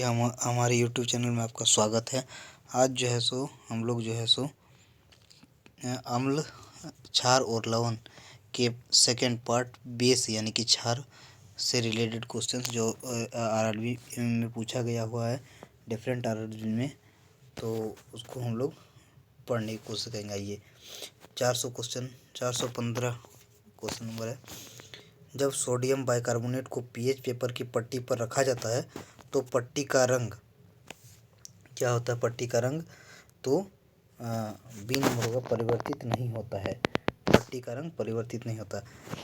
हमारे YouTube channel में आपका स्वागत है। आज जो है सो हम लोग जो है सो अम्ल, क्षार और लवण के सेकंड पार्ट बेस यानी कि क्षार से रिलेटेड क्वेश्चंस जो आरआरबी में पूछा गया हुआ है डिफरेंट आरआरबी में, तो उसको हम लोग पढ़ने की कोशिश करेंगे। आइए 415 क्वेश्चन नंबर है। जब सोडियम बाइकार्बोनेट को पीएच पेपर की पट्टी पर रखा जाता है तो पट्टी का रंग क्या होता है? पट्टी का रंग तो बी नंबर होगा, परिवर्तित नहीं होता है। पट्टी का रंग परिवर्तित नहीं होता।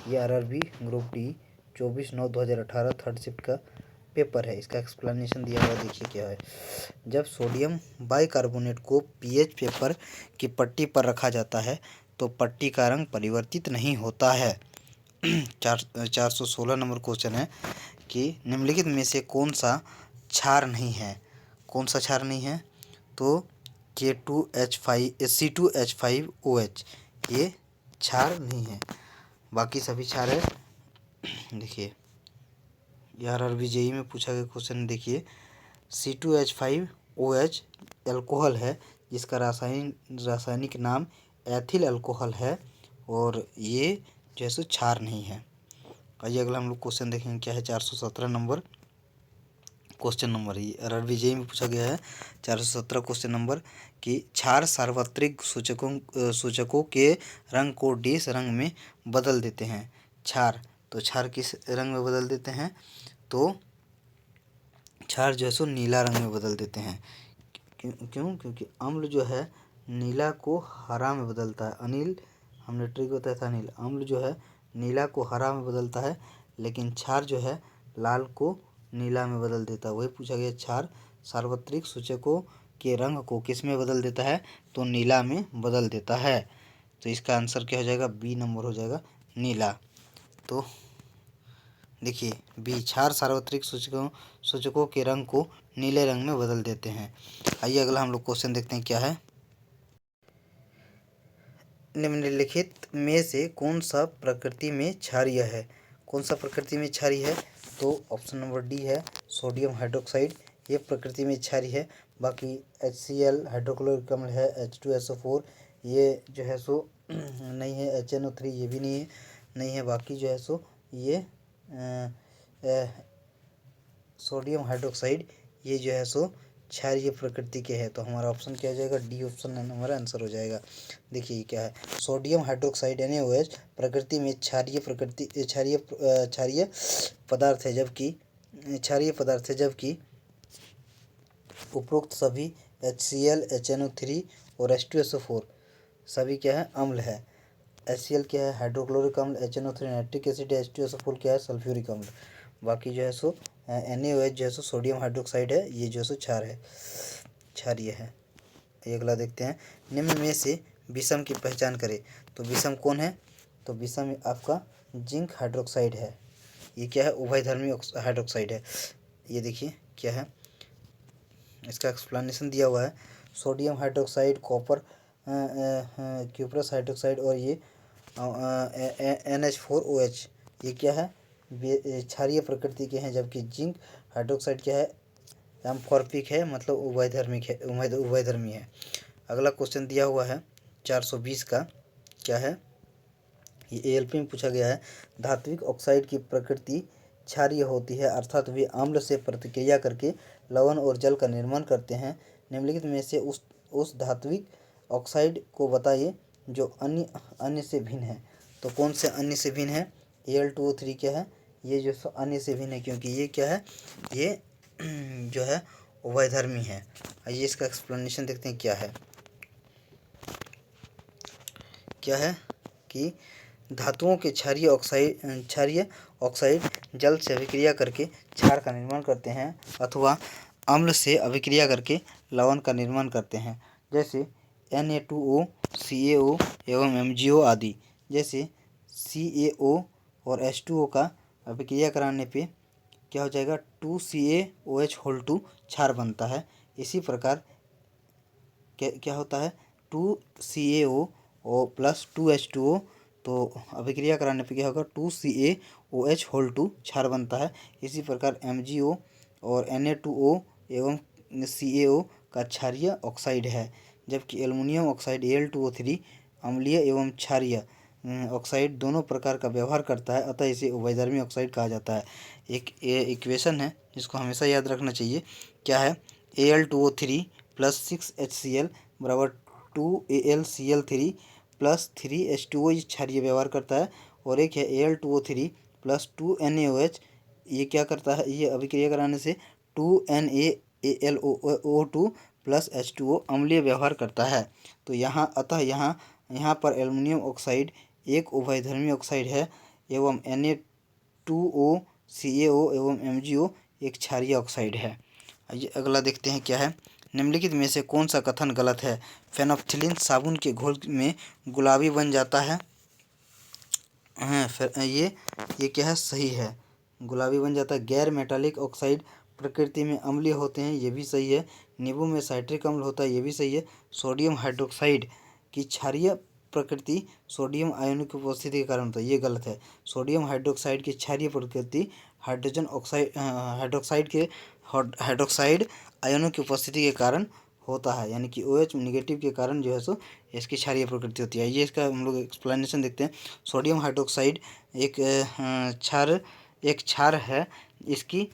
ये RRB group D 24/9/2018 third shift का पेपर है। इसका एक्सप्लेनेशन दिया हुआ देखिए क्या है। जब सोडियम बाइकार्बोनेट को पीएच पेपर की पट्टी पर रखा जाता है तो पट्टी का रंग परिवर्तित नहीं होता है। 416 नंबर क्वेश्चन है कि निम्नलिखित में से कौन सा क्षार नहीं है? कौन सा क्षार नहीं है? तो C2H5OH ये क्षार नहीं है, बाकी सभी क्षार है। देखिए यार आरआरबी जेईई में पूछा गया क्वेश्चन, देखिए C2H5OH अल्कोहल है जिसका रासायनिक नाम एथिल अल्कोहल है और ये जो है सो क्षार नहीं है। आइए अगला हम लोग क्वेश्चन देखेंगे क्या है। 417 नंबर क्वेश्चन नंबर ये आरआरबी जेईई में पूछा गया है। 417 क्वेश्चन नंबर कि क्षार सार्वत्रिक सूचकों के रंग को डिस रंग में बदल देते हैं। क्षार तो क्षार किस रंग में बदल देते हैं? तो क्षार जो है सो नीला रंग में बदल देते हैं। क्यों? क्योंकि अम्ल जो है नीला को हरा में बदलता है। अनिल हमने ट्रिक बताया था। अनिल अम्ल जो है नीला को हरा में बदलता है, लेकिन क्षार जो है लाल को नीला में बदल देता है। वही पूछा गया, क्षार सार्वत्रिक सूचकों के रंग को किस में बदल देता है? तो नीला में बदल देता है। तो इसका आंसर क्या हो जाएगा? बी नंबर हो जाएगा, नीला। तो देखिए बी, क्षार सार्वत्रिक सूचकों के रंग को नीले रंग में बदल देते हैं। आइए अगला हम लोग क्वेश्चन देखते हैं क्या है। निम्नलिखित में से कौन सा प्रकृति में क्षारीय है? कौन सा प्रकृति में क्षारीय है? तो ऑप्शन नंबर डी है, सोडियम हाइड्रोक्साइड। ये प्रकृति में क्षारीय है। बाकी HCl हाइड्रोक्लोरिक अम्ल है, H2SO4 ये जो है सो नहीं है, HNO3 ये भी नहीं है। बाकी जो है सो ये सोडियम हाइड्रोक्साइड ये जो है सो क्षारीय प्रकृति के है। तो हमारा ऑप्शन क्या हो जाएगा? डी ऑप्शन हमारा आंसर हो जाएगा। देखिए क्या है, सोडियम हाइड्रोक्साइड NaOH प्रकृति में क्षारीय पदार्थ है, जबकि उपरोक्त सभी HCl HNO3 और H2SO4 सभी क्या है? अम्ल है। HCl क्या है? हाइड्रोक्लोरिक अम्ल, HNO3 नाइट्रिक एसिड, H2SO4 क्या है? सल्फ्यूरिक अम्ल। बाकी जो है सो NaOH जो है सो सोडियम हाइड्रोक्साइड है, ये जो है सो क्षारीय है। अगला देखते हैं, निम्न में से विषम की पहचान करें। तो विषम कौन है? तो विषम आपका जिंक हाइड्रोक्साइड है। ये क्या है? उभयधर्मी हाइड्रोक्साइड है। ये देखिए क्या है, इसका एक्सप्लेनेशन दिया हुआ है। Sodium hydroxide, copper cuprous hydroxide और ये NH4OH ये क्या है? क्षारीय प्रकृति के हैं, जबकि जिंक हाइड्रोक्साइड क्या है? एम्फॉर्पिक है, मतलब उभयधर्मी है। अगला क्वेश्चन दिया हुआ है 420 का, क्या है? ये ALP में पूछा गया है। धात्विक ऑक्साइड की प्रकृति क्षारीय होती है, अर्थात वे अम्ल से प्रतिक्रिया करके लवण और जल का निर्माण करते हैं। निम्नलिखित में से उस धात्विक ऑक्साइड को बताइए जो अन्य से भिन्न है। तो कौन से अन्य से भिन्न है? Al2O3 क्या है? ये जो अन्य से भिन्न है, क्योंकि ये क्या है? ये जो है उभयधर्मी है। आइए इसका एक्सप्लेनेशन देखते हैं क्या है। क्या है कि धातुओं के क्षारीय ऑक्साइड जल से अभिक्रिया करके क्षार का निर्माण करते हैं अथवा अम्ल से अभिक्रिया करके लवण का निर्माण करते हैं, जैसे Na2O, CaO एवं MgO आदि। जैसे CaO और H2O का अभिक्रिया कराने पे क्या हो जाएगा? 2CaOH2 क्षार बनता है। इसी प्रकार क्या होता है? 2CaO और प्लस 2H2O, तो अभिक्रिया कराने पे क्या होगा? 2CaOH2 क्षार बनता है। इसी प्रकार MgO और Na2O एवं CaO का क्षारीय ऑक्साइड है, जबकि एल्युमिनियम ऑक्साइड Al2O3 अम्लीय एवं क्षारीय ऑक्साइड दोनों प्रकार का व्यवहार करता है, अतः इसे उभयधर्मी ऑक्साइड कहा जाता है। एक इक्वेशन है जिसको हमेशा याद रखना चाहिए, क्या है, Al2O3 प्लस 6HCl बराबर 2AlCl3 प्लस 3H2O, ये क्षारीय व्यवहार करता है। और एक है Al2O3 प्लस 2NaOH, ये क्या करता है, ये अभिक्रिया कराने से 2NaAlO2 प्लस H2O अम्लीय व्यवहार करता है। तो यहाँ अतः यहाँ पर एल्युमिनियम ऑक्साइड एक उभयधर्मी ऑक्साइड है एवं Na2O CaO एवं MgO एक क्षारीय ऑक्साइड है। आइए अगला देखते हैं क्या है। निम्नलिखित में से कौन सा कथन गलत है। फेनोप्थिलीन साबुन के घोल में गुलाबी बन जाता है। हाँ, फिर ये क्या है, सही है, गुलाबी बन जाता है। गैर मेटालिक ऑक्साइड प्रकृति में अम्लीय होते हैं, ये भी सही है। नींबू में साइट्रिक अम्ल होता है, ये भी सही है। सोडियम हाइड्रोक्साइड की क्षारीय प्रकृति सोडियम आयनों की उपस्थिति के कारण होता है, ये गलत है। सोडियम हाइड्रोक्साइड की क्षारीय प्रकृति हाइड्रोक्साइड आयनों की उपस्थिति के कारण होता है, यानी कि OH निगेटिव के कारण जो है सो इसकी क्षारीय प्रकृति होती है। ये इसका हम लोग एक्सप्लेनेशन देखते हैं। सोडियम हाइड्रोक्साइड एक क्षार है, इसकी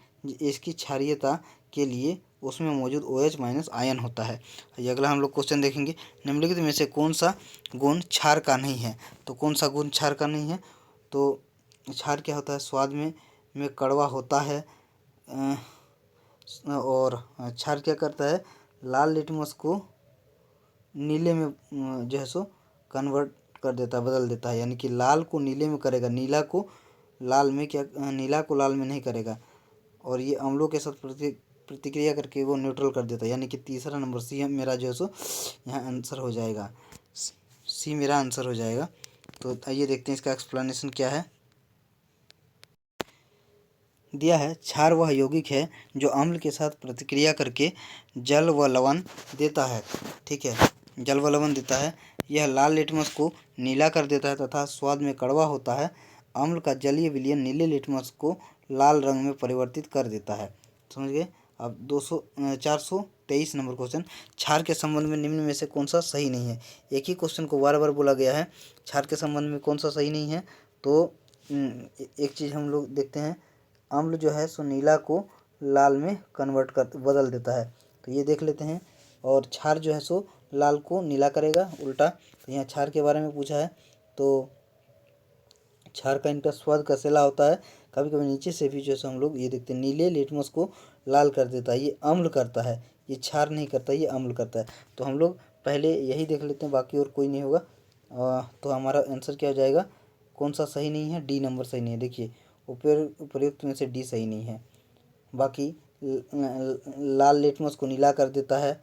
क्षारीयता के लिए उसमें मौजूद OH माइनस आयन होता है। ये अगला हम लोग क्वेश्चन देखेंगे, निम्नलिखित में से कौन सा गुण क्षार का नहीं है। तो कौन सा गुण क्षार का नहीं है, तो क्षार क्या होता है, स्वाद में कड़वा होता है। और क्षार क्या करता है, लाल लिटमस को नीले में जो है सो कन्वर्ट कर देता है, बदल देता है, यानी कि लाल को नीले में करेगा, नीला को लाल में नहीं करेगा। और ये अम्लों के साथ प्रतिक्रिया करके वो न्यूट्रल कर देता है, यानी कि तीसरा नंबर सी मेरा जो है सो यहाँ आंसर हो जाएगा, सी मेरा आंसर हो जाएगा। तो आइए देखते हैं इसका एक्सप्लेनेशन क्या है। दिया है, क्षार वह यौगिक है जो अम्ल के साथ प्रतिक्रिया करके जल व लवण देता है। ठीक है, जल व लवण देता है। यह लाल लिटमस को नीला कर देता है तथा स्वाद में कड़वा होता है। अम्ल का जलीय विलयन नीले लिटमस को लाल रंग में परिवर्तित कर देता है। समझ गए। अब 423 नंबर क्वेश्चन, क्षार के संबंध में निम्न में से कौन सा सही नहीं है। एक ही क्वेश्चन को बार बार बोला गया है, क्षार के संबंध में कौन सा सही नहीं है। तो एक चीज़ हम लोग देखते हैं, अम्ल जो है सो नीला को लाल में बदल देता है, तो ये देख लेते हैं। और क्षार जो है सो लाल को नीला करेगा, उल्टा। तो यहाँ क्षार के बारे में पूछा है, तो क्षार का इनका स्वाद कसेला होता है। कभी कभी नीचे से भी जो है हम लोग ये देखते हैं, नीले लिटमस को लाल कर देता है, ये अम्ल करता है, ये क्षार नहीं करता, ये अम्ल करता है। तो हम लोग पहले यही देख लेते हैं, बाकी और कोई नहीं होगा। तो हमारा आंसर क्या हो जाएगा, कौन सा सही नहीं है, डी नंबर सही नहीं है। देखिए उपर्युक्त में से डी सही नहीं है। बाकी लाल लिटमस को नीला कर देता है,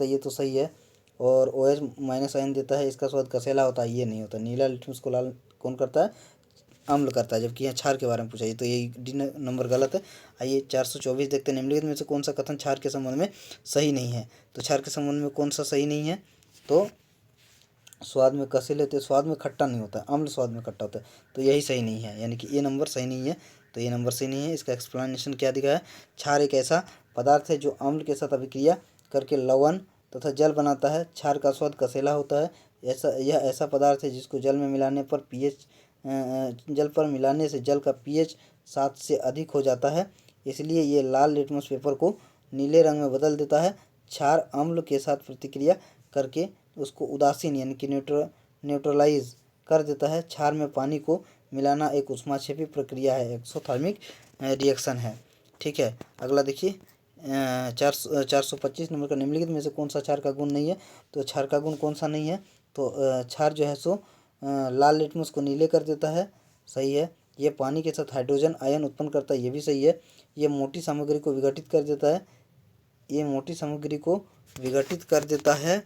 ये तो सही है। और OH माइनस आयन देता है, इसका स्वाद कसेला होता है, ये नहीं होता। नीला लिटमस को लाल कौन करता है, अम्ल करता है। जबकि यहाँ क्षार के बारे में पूछा, ये तो यही डी नंबर गलत है। आइए 424 देखते हैं, निम्नलिखित में से कौन सा कथन क्षार के संबंध में सही नहीं है। तो क्षार के संबंध में कौन सा सही नहीं है, तो स्वाद में कसेले होते, स्वाद में खट्टा नहीं होता, अम्ल स्वाद में खट्टा होता है, तो यही सही नहीं है, यानी कि ये नंबर सही नहीं है। तो ये नंबर सही नहीं है। इसका एक्सप्लेनेशन क्या दिखा है, क्षार एक ऐसा पदार्थ है जो अम्ल के साथ अभिक्रिया करके लवण तथा जल बनाता है। क्षार का स्वाद कसेला होता है। यह ऐसा पदार्थ है जिसको जल में मिलाने पर जल का pH 7 से अधिक हो जाता है, इसलिए ये लाल लिटमस पेपर को नीले रंग में बदल देता है। क्षार अम्ल के साथ प्रतिक्रिया करके उसको उदासीन यानी कि न्यूट्रलाइज कर देता है। क्षार में पानी को मिलाना एक ऊष्माक्षेपी प्रक्रिया है, एक्सोथर्मिक रिएक्शन है। ठीक है, अगला देखिए 425 नंबर का, निम्नलिखित में से कौन सा क्षार का गुण नहीं है। तो क्षार का गुण कौन सा नहीं है, तो क्षार जो है सो लाल लिटमस को नीले कर देता है, सही है। ये पानी के साथ हाइड्रोजन आयन उत्पन्न करता है, ये भी सही है। ये मोटी सामग्री को विघटित कर देता है,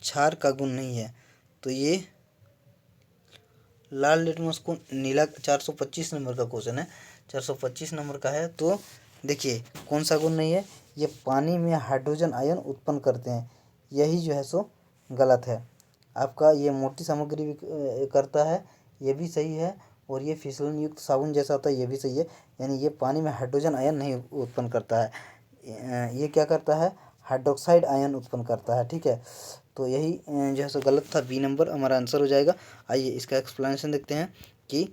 क्षार का गुण नहीं है। तो ये लाल लिटमस को नीला, 425 नंबर का क्वेश्चन है, 425 नंबर का है। तो देखिए कौन सा गुण नहीं है, ये पानी में हाइड्रोजन आयन उत्पन्न करते हैं, यही जो है सो गलत है आपका। ये मोटी सामग्री भी करता है, ये भी सही है। और ये फिसलन युक्त साबुन जैसा होता है, ये भी सही है। यानी ये पानी में हाइड्रोजन आयन नहीं उत्पन्न करता है, ये क्या करता है, हाइड्रोक्साइड आयन उत्पन्न करता है। ठीक है, तो यही जो है सो गलत था, बी नंबर हमारा आंसर हो जाएगा। आइए इसका एक्सप्लेनेशन देखते हैं कि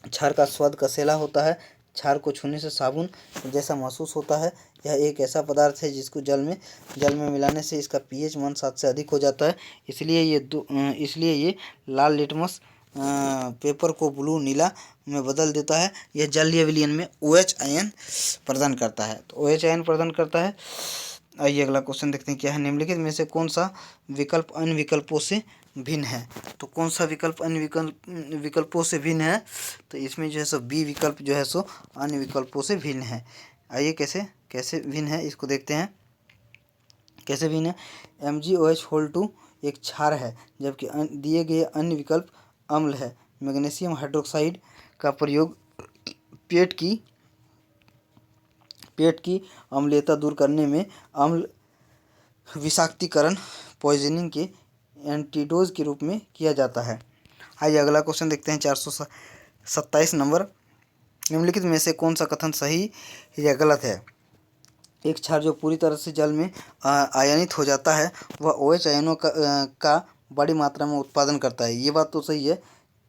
क्षार का स्वाद कसैला होता है। क्षार को छूने से साबुन जैसा महसूस होता है। यह एक ऐसा पदार्थ है जिसको जल में मिलाने से इसका पीएच मान 7 से अधिक हो जाता है। इसलिए ये लाल लिटमस पेपर को ब्लू नीला में बदल देता है। यह जलीय विलयन में OH आयन प्रदान करता है। तो OH आयन प्रदान करता है। आइए अगला क्वेश्चन देखते हैं क्या है। निम्नलिखित में से कौन सा विकल्प अन्य विकल्पों से भिन्न है। तो कौन सा विकल्प अन्य विकल्पों से भिन्न है, तो इसमें जो है सो बी विकल्प जो है सो अन्य विकल्पों से भिन्न है। आइए कैसे भिन्न है इसको देखते हैं, कैसे भिन्न है। MgOH2 एक क्षार है, जबकि दिए गए अन्य विकल्प अम्ल है। मैग्नीशियम हाइड्रोक्साइड का प्रयोग पेट की अम्लता दूर करने में अम्ल विषाक्तीकरण पॉइजनिंग के एंटीडोज के रूप में किया जाता है। आइए अगला क्वेश्चन देखते हैं 427 नंबर। निम्नलिखित में से कौन सा कथन सही या गलत है। एक क्षार जो पूरी तरह से जल में आयनित हो जाता है वह OH आयनों का बड़ी मात्रा में उत्पादन करता है। ये बात तो सही है,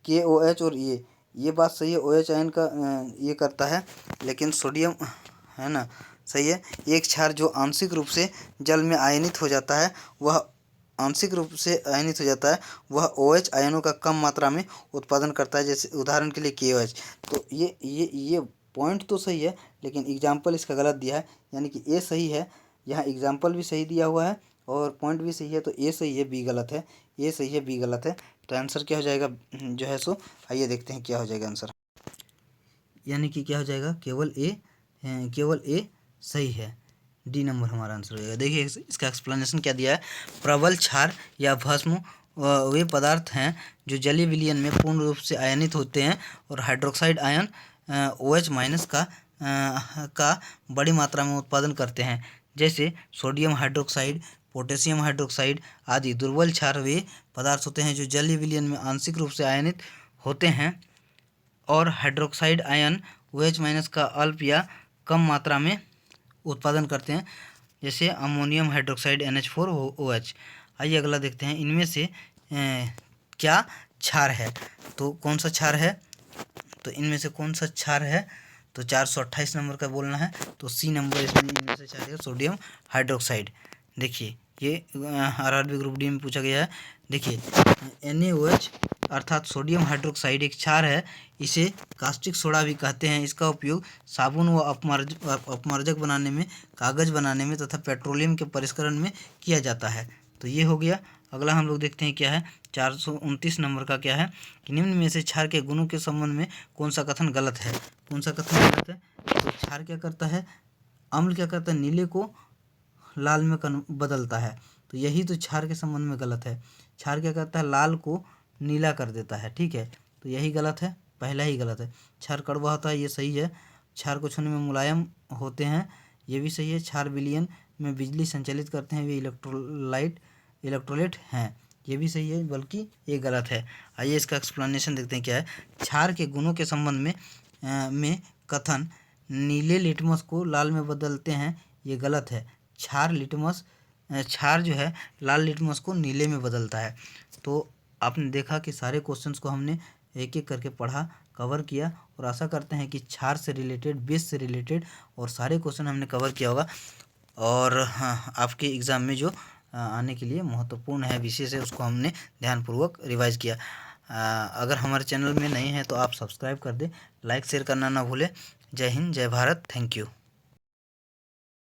KOH और ये बात सही है, OH आयन का ये करता है, लेकिन सोडियम है ना, सही है। एक क्षार जो आंशिक रूप से जल में आयनित हो जाता है वह OH आयनों का कम मात्रा में उत्पादन करता है, जैसे उदाहरण के लिए KOH। तो ये पॉइंट तो सही है, लेकिन एग्जाम्पल इसका गलत दिया है। यानी कि ए सही है, यहाँ एग्जाम्पल भी सही दिया हुआ है और पॉइंट भी सही है, तो ए सही है बी गलत है, ए सही है बी गलत है। तो आंसर क्या हो जाएगा जो है सो, आइए देखते हैं क्या हो जाएगा आंसर। यानी कि क्या हो जाएगा, केवल ए सही है, डी नंबर हमारा आंसर हो जाएगा। देखिए इसका एक्सप्लेनेशन क्या दिया है। प्रबल क्षार या भस्म वे पदार्थ हैं जो जलीय विलयन में पूर्ण रूप से आयनित होते हैं और हाइड्रोक्साइड आयन OH- का बड़ी मात्रा में उत्पादन करते हैं, जैसे सोडियम हाइड्रोक्साइड, पोटेशियम हाइड्रोक्साइड आदि। दुर्बल क्षार वे पदार्थ होते हैं जो जलीय विलयन में आंशिक रूप से आयनित होते हैं और हाइड्रोक्साइड आयन OH- का अल्प या कम मात्रा में उत्पादन करते हैं, जैसे अमोनियम हाइड्रोक्साइड NH4OH। आइए अगला देखते हैं, इनमें से क्या क्षार है। तो कौन सा क्षार है, तो इनमें से कौन सा क्षार है, तो 428 नंबर का बोलना है। तो सी नंबर इसमें इनमें से क्षार है सोडियम हाइड्रोक्साइड। देखिए ये RRB ग्रुप डी में पूछा गया है। देखिए NaOH अर्थात सोडियम हाइड्रोक्साइड एक क्षार है। इसे कास्टिक सोडा भी कहते हैं। इसका उपयोग साबुन व अपमार्जक बनाने में, कागज़ बनाने में तथा पेट्रोलियम के परिष्करण में किया जाता है। तो ये हो गया। अगला हम लोग देखते हैं क्या है, 429 नंबर का क्या है कि निम्न में से क्षार के गुणों के संबंध में कौन सा कथन गलत है। कौन सा कथन गलत है, तो क्षार क्या करता है, अम्ल क्या करता है, नीले को लाल में बदलता है। तो यही तो क्षार के संबंध में गलत है। क्षार क्या करता है, लाल को नीला कर देता है। ठीक है, तो यही गलत है, पहला ही गलत है। क्षार कड़वा होता है, ये सही है। क्षार को छूने में मुलायम होते हैं, ये भी सही है। क्षार विलयन में बिजली संचालित करते हैं, वे इलेक्ट्रोलाइट हैं, ये भी सही है, बल्कि ये गलत है। आइए इसका एक्सप्लेनेशन देखते हैं क्या है। क्षार के गुणों के संबंध में कथन नीले लिटमस को लाल में बदलते हैं, ये गलत है। क्षार जो है लाल लिटमस को नीले में बदलता है। तो आपने देखा कि सारे क्वेश्चंस को हमने एक एक करके पढ़ा, कवर किया, और आशा करते हैं कि क्षार से रिलेटेड, बेस से रिलेटेड और सारे क्वेश्चन हमने कवर किया होगा। और हाँ, आपके एग्ज़ाम में जो आने के लिए महत्वपूर्ण है विषय से, उसको हमने ध्यानपूर्वक रिवाइज किया। अगर हमारे चैनल में नए हैं तो आप सब्सक्राइब कर दें, लाइक शेयर करना ना भूलें। जय हिंद, जय भारत, थैंक यू।